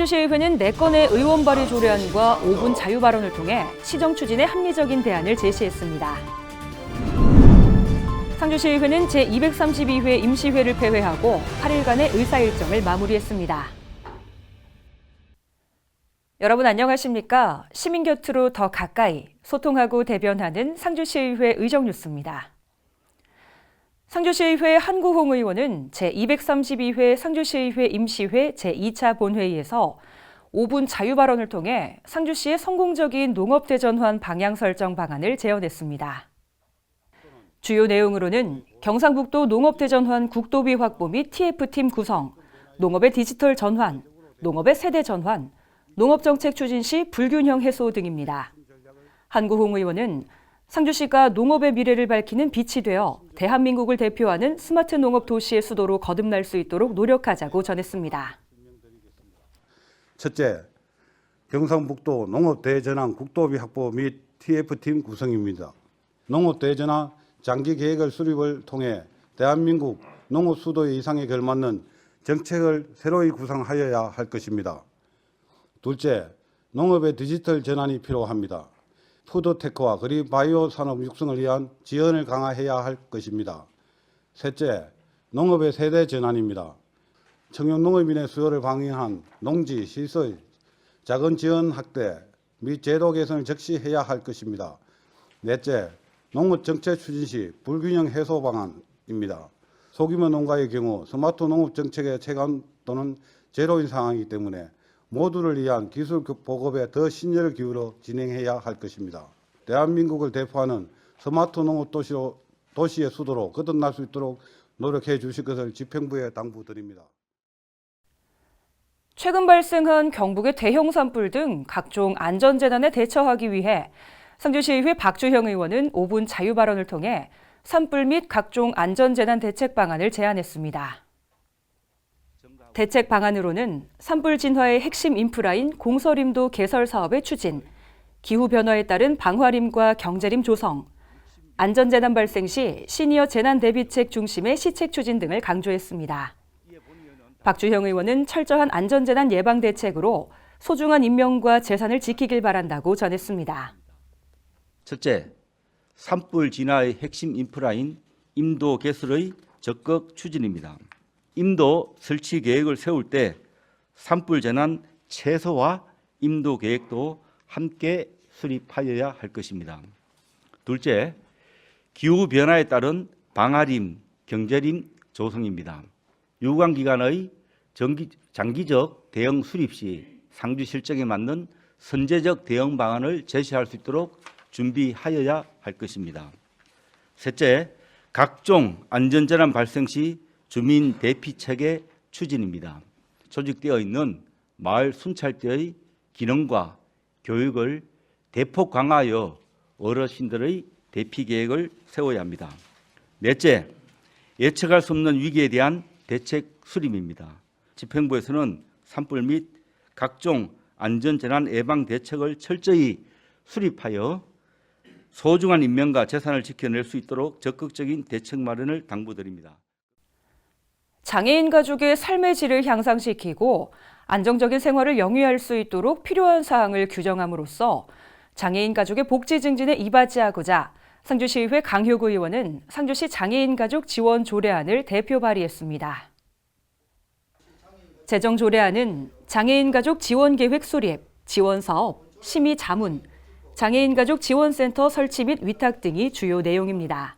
상주시의회는 4건의 의원 발의 조례안과 5분 자유 발언을 통해 시정 추진에 합리적인 대안을 제시했습니다. 상주시의회는 제232회 임시회를 폐회하고 8일간의 의사일정을 마무리했습니다. 여러분 안녕하십니까? 시민 곁으로 더 가까이 소통하고 대변하는 상주시의회 의정뉴스입니다. 상주시의회 한구홍 의원은 제232회 상주시의회 임시회 제2차 본회의에서 5분 자유 발언을 통해 상주시의 성공적인 농업대전환 방향 설정 방안을 제언했습니다. 주요 내용으로는 경상북도 농업대전환 국도비 확보 및 TF팀 구성, 농업의 디지털 전환, 농업의 세대 전환, 농업정책 추진 시 불균형 해소 등입니다. 한구홍 의원은 상주시가 농업의 미래를 밝히는 빛이 되어 대한민국을 대표하는 스마트 농업 도시의 수도로 거듭날 수 있도록 노력하자고 전했습니다. 첫째, 경상북도 농업대전환 국도비 확보 및 TF팀 구성입니다. 농업대전환 장기계획을 수립을 통해 대한민국 농업 수도의 이상에 걸맞는 정책을 새로이 구상하여야 할 것입니다. 둘째, 농업의 디지털 전환이 필요합니다. 푸드테크와 그린 바이오 산업 육성을 위한 지원을 강화해야 할 것입니다. 셋째, 농업의 세대 전환입니다. 청년 농업인의 수요를 방영한 농지, 시설, 자금 지원 확대 및 제도 개선을 적시해야 할 것입니다. 넷째, 농업 정책 추진 시 불균형 해소 방안입니다. 소규모 농가의 경우 스마트 농업 정책의 체감 또는 제로인 상황이기 때문에 모두를 위한 기술 보급에 더 신경을 기울여 진행해야 할 것입니다. 대한민국을 대표하는 스마트 농업 도시의 수도로 거듭날 수 있도록 노력해 주실 것을 집행부에 당부드립니다. 최근 발생한 경북의 대형 산불 등 각종 안전재난에 대처하기 위해 상주시의회 박주형 의원은 5분 자유 발언을 통해 산불 및 각종 안전재난 대책 방안을 제안했습니다. 대책 방안으로는 산불 진화의 핵심 인프라인 공설임도 개설 사업의 추진, 기후변화에 따른 방화림과 경제림 조성, 안전재난 발생 시 시니어 재난 대비책 중심의 시책 추진 등을 강조했습니다. 박주형 의원은 철저한 안전재난 예방 대책으로 소중한 인명과 재산을 지키길 바란다고 전했습니다. 첫째, 산불 진화의 핵심 인프라인 임도 개설의 적극 추진입니다. 임도 설치 계획을 세울 때 산불 재난 최소화 임도 계획도 함께 수립하여야 할 것입니다. 둘째, 기후 변화에 따른 방화림, 경제림 조성입니다. 유관기관의 장기적 대응 수립 시 상주 실정에 맞는 선제적 대응 방안을 제시할 수 있도록 준비하여야 할 것입니다. 셋째, 각종 안전재난 발생 시 주민 대피체계 추진입니다. 조직되어 있는 마을 순찰대의 기능과 교육을 대폭 강화하여 어르신들의 대피 계획을 세워야 합니다. 넷째, 예측할 수 없는 위기에 대한 대책 수립입니다. 집행부에서는 산불 및 각종 안전재난 예방 대책을 철저히 수립하여 소중한 인명과 재산을 지켜낼 수 있도록 적극적인 대책 마련을 당부드립니다. 장애인 가족의 삶의 질을 향상시키고 안정적인 생활을 영위할 수 있도록 필요한 사항을 규정함으로써 장애인 가족의 복지 증진에 이바지하고자 상주시의회 강효구 의원은 상주시 장애인 가족 지원 조례안을 대표 발의했습니다. 제정 조례안은 장애인 가족 지원 계획 수립, 지원 사업, 심의 자문, 장애인 가족 지원센터 설치 및 위탁 등이 주요 내용입니다.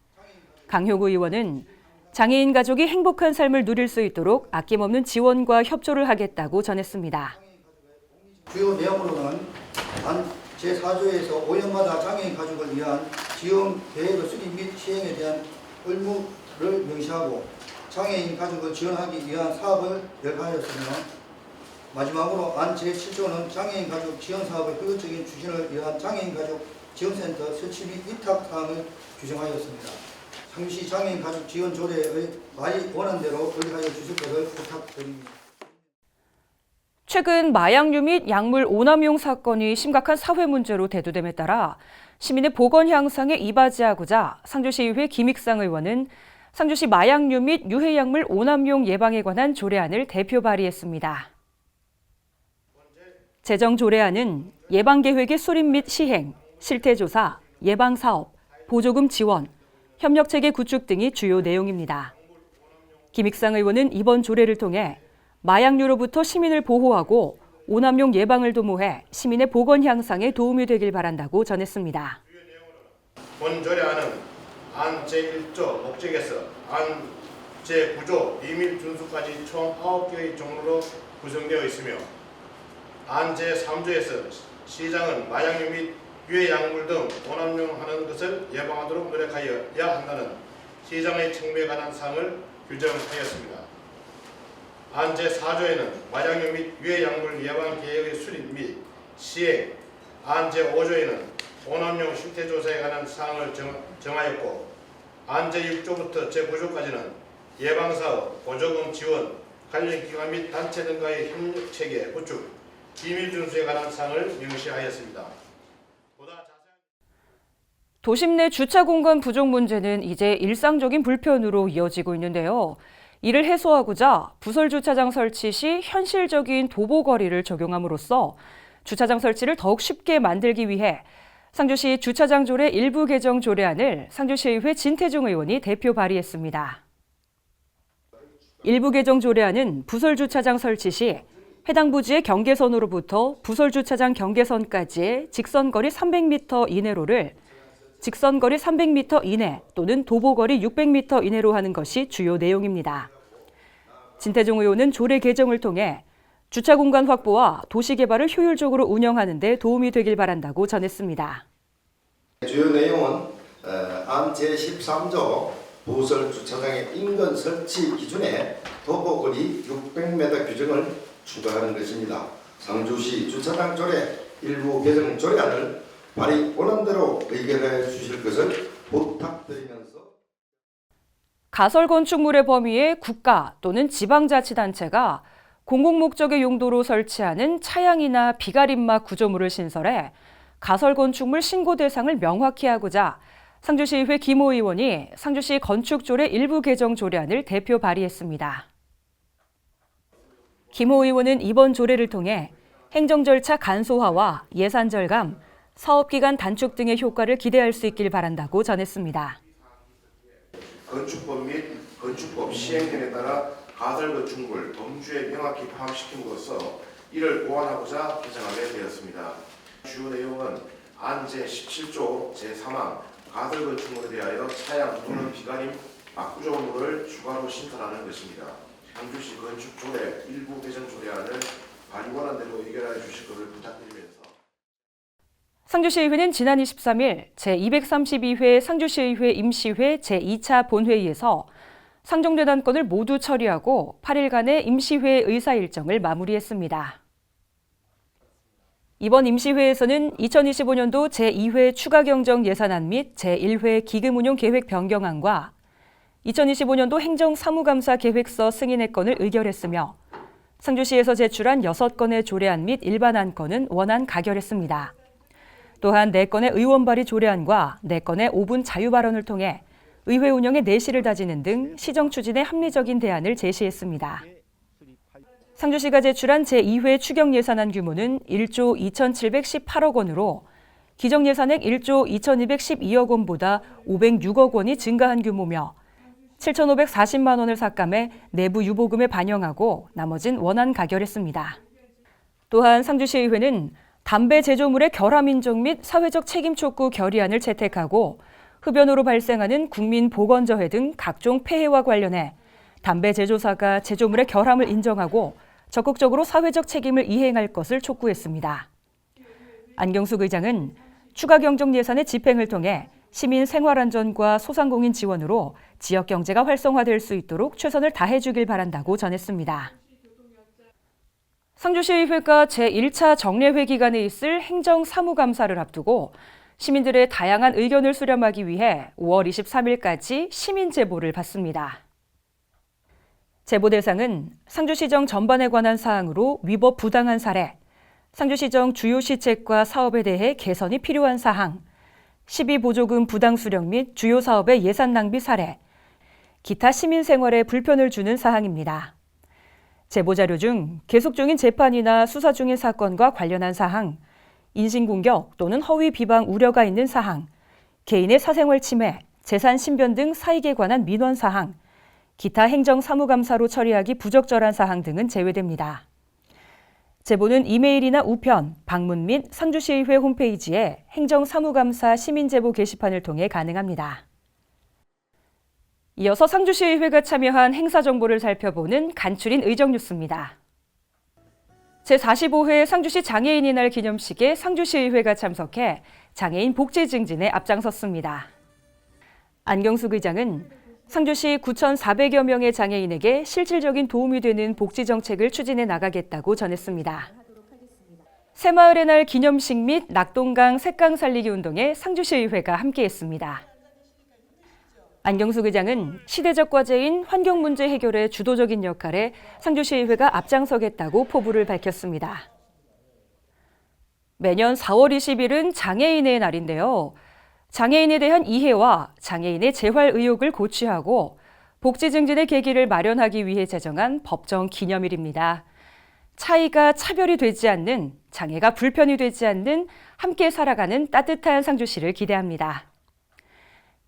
강효구 의원은 장애인 가족이 행복한 삶을 누릴 수 있도록 아낌없는 지원과 협조를 하겠다고 전했습니다. 주요 내용으로는 제4조에서 5년마다 장애인 가족을 위한 지원 계획의 수립 및 시행에 대한 의무를 명시하고 장애인 가족을 지원하기 위한 사업을 열거하였으며, 마지막으로 안 제7조는 장애인 가족 지원 사업의 효율적인 추진을 위한 장애인 가족 지원센터 설치 및 위탁 사항을 규정하였습니다. 상주시 장애인 가족 지원 조례의 많이 원안대로 의뢰하여 주실 것을 부탁드립니다. 최근 마약류 및 약물 오남용 사건이 심각한 사회 문제로 대두됨에 따라 시민의 보건 향상에 이바지하고자 상주시의회 김익상 의원은 상주시 마약류 및 유해약물 오남용 예방에 관한 조례안을 대표 발의했습니다. 제정 조례안은 예방계획의 수립 및 시행, 실태조사, 예방사업, 보조금 지원, 협력체계 구축 등이 주요 내용입니다. 김익상 의원은 이번 조례를 통해 마약류로부터 시민을 보호하고 오남용 예방을 도모해 시민의 보건 향상에 도움이 되길 바란다고 전했습니다. 본 조례안은 안 제1조 목적에서 안 제9조 비밀 준수까지 총 9개의 종류로 구성되어 있으며 안 제3조에서 시장은 마약류 및 유해 약물 등 오남용하는 것을 예방하도록 노력하여야 한다는 시장의 책무에 관한 사항을 규정하였습니다. 안 제4조에는 마약류 및 유해 약물 예방 계획의 수립 및 시행, 안 제5조에는 오남용 실태조사에 관한 사항을 정하였고 안 제6조부터 제9조까지는 예방사업, 보조금 지원, 관련 기관 및 단체 등과의 협력체계 구축, 비밀 준수에 관한 사항을 명시하였습니다. 도심 내 주차 공간 부족 문제는 이제 일상적인 불편으로 이어지고 있는데요. 이를 해소하고자 부설 주차장 설치 시 현실적인 도보거리를 적용함으로써 주차장 설치를 더욱 쉽게 만들기 위해 상주시 주차장 조례 일부 개정 조례안을 상주시의회 진태중 의원이 대표 발의했습니다. 일부 개정 조례안은 부설 주차장 설치 시 해당 부지의 경계선으로부터 부설 주차장 경계선까지의 직선거리 300m 이내로를 직선거리 300m 이내 또는 도보거리 600m 이내로 하는 것이 주요 내용입니다. 진태중 의원은 조례 개정을 통해 주차 공간 확보와 도시 개발을 효율적으로 운영하는 데 도움이 되길 바란다고 전했습니다. 주요 내용은 안 제13조 부설 주차장의 인근 설치 기준에 도보거리 600m 규정을 추가하는 것입니다. 상주시 주차장 조례 일부 개정 조례안을 발의 원안대로 의결해 주실 것을 부탁드리면서 가설 건축물의 범위에 국가 또는 지방자치단체가 공공목적의 용도로 설치하는 차양이나 비가림막 구조물을 신설해 가설 건축물 신고 대상을 명확히 하고자 상주시의회 김호 의원이 상주시 건축조례 일부 개정 조례안을 대표 발의했습니다. 김호 의원은 이번 조례를 통해 행정 절차 간소화와 예산 절감, 사업기간 단축 등의 효과를 기대할 수 있길 바란다고 전했습니다. 건축법 및 건축법 시행령에 따라 가설 건축물 범주에 명확히 포함시킴으로써 이를 보완하고자 개정하게 되었습니다. 주요 내용은 안 제17조 제3항 가설 건축물에 대하여 차양 또는 비가림 막구조물을 추가로 신설하는 것입니다. 상주시 건축조례 일부 개정 조례안을 발의 원안대로 의결하여 주실 것을 부탁드리면서 상주시의회는 지난 23일 제232회 상주시의회 임시회 제2차 본회의에서 상정된 안건을 모두 처리하고 8일간의 임시회 의사 일정을 마무리했습니다. 이번 임시회에서는 2025년도 제2회 추가경정 예산안 및 제1회 기금운용 계획 변경안과 2025년도 행정사무감사 계획서 승인의 건을 의결했으며 상주시에서 제출한 6건의 조례안 및 일반 안건은 원안 가결했습니다. 또한 4건의 의원 발의 조례안과 4건의 5분 자유 발언을 통해 의회 운영의 내실을 다지는 등 시정 추진에 합리적인 대안을 제시했습니다. 상주시가 제출한 제2회 추경 예산안 규모는 1조 2,718억 원으로 기정 예산액 1조 2,212억 원보다 506억 원이 증가한 규모며 7,540만 원을 삭감해 내부 유보금에 반영하고 나머진 원안 가결했습니다. 또한 상주시의회는 담배 제조물의 결함 인정 및 사회적 책임 촉구 결의안을 채택하고 흡연으로 발생하는 국민 보건저해 등 각종 폐해와 관련해 담배 제조사가 제조물의 결함을 인정하고 적극적으로 사회적 책임을 이행할 것을 촉구했습니다. 안경숙 의장은 추가 경정 예산의 집행을 통해 시민 생활안전과 소상공인 지원으로 지역 경제가 활성화될 수 있도록 최선을 다해 주길 바란다고 전했습니다. 상주시의회가 제1차 정례회 기간에 있을 행정사무감사를 앞두고 시민들의 다양한 의견을 수렴하기 위해 5월 23일까지 시민제보를 받습니다. 제보 대상은 상주시정 전반에 관한 사항으로 위법 부당한 사례, 상주시정 주요 시책과 사업에 대해 개선이 필요한 사항, 시비보조금 부당 수령 및 주요 사업의 예산 낭비 사례, 기타 시민 생활에 불편을 주는 사항입니다. 제보자료 중 계속 중인 재판이나 수사 중인 사건과 관련한 사항, 인신공격 또는 허위 비방 우려가 있는 사항, 개인의 사생활 침해, 재산 신변 등 사익에 관한 민원 사항, 기타 행정사무감사로 처리하기 부적절한 사항 등은 제외됩니다. 제보는 이메일이나 우편, 방문 및 상주시의회 홈페이지에 행정사무감사 시민제보 게시판을 통해 가능합니다. 이어서 상주시의회가 참여한 행사 정보를 살펴보는 간추린 의정 뉴스입니다. 제45회 상주시 장애인의 날 기념식에 상주시의회가 참석해 장애인 복지 증진에 앞장섰습니다. 안경숙 의장은 상주시 9,400여 명의 장애인에게 실질적인 도움이 되는 복지 정책을 추진해 나가겠다고 전했습니다. 새마을의 날 기념식 및 낙동강 색강 살리기 운동에 상주시의회가 함께했습니다. 안경숙 의장은 시대적 과제인 환경 문제 해결에 주도적인 역할에 상주시의회가 앞장서겠다고 포부를 밝혔습니다. 매년 4월 20일은 장애인의 날인데요. 장애인에 대한 이해와 장애인의 재활 의욕을 고취하고 복지 증진의 계기를 마련하기 위해 제정한 법정 기념일입니다. 차이가 차별이 되지 않는, 장애가 불편이 되지 않는 함께 살아가는 따뜻한 상주시를 기대합니다.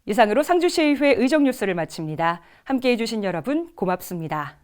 이상으로 상주시의회 의정 뉴스를 마칩니다. 함께해 주신 여러분 고맙습니다.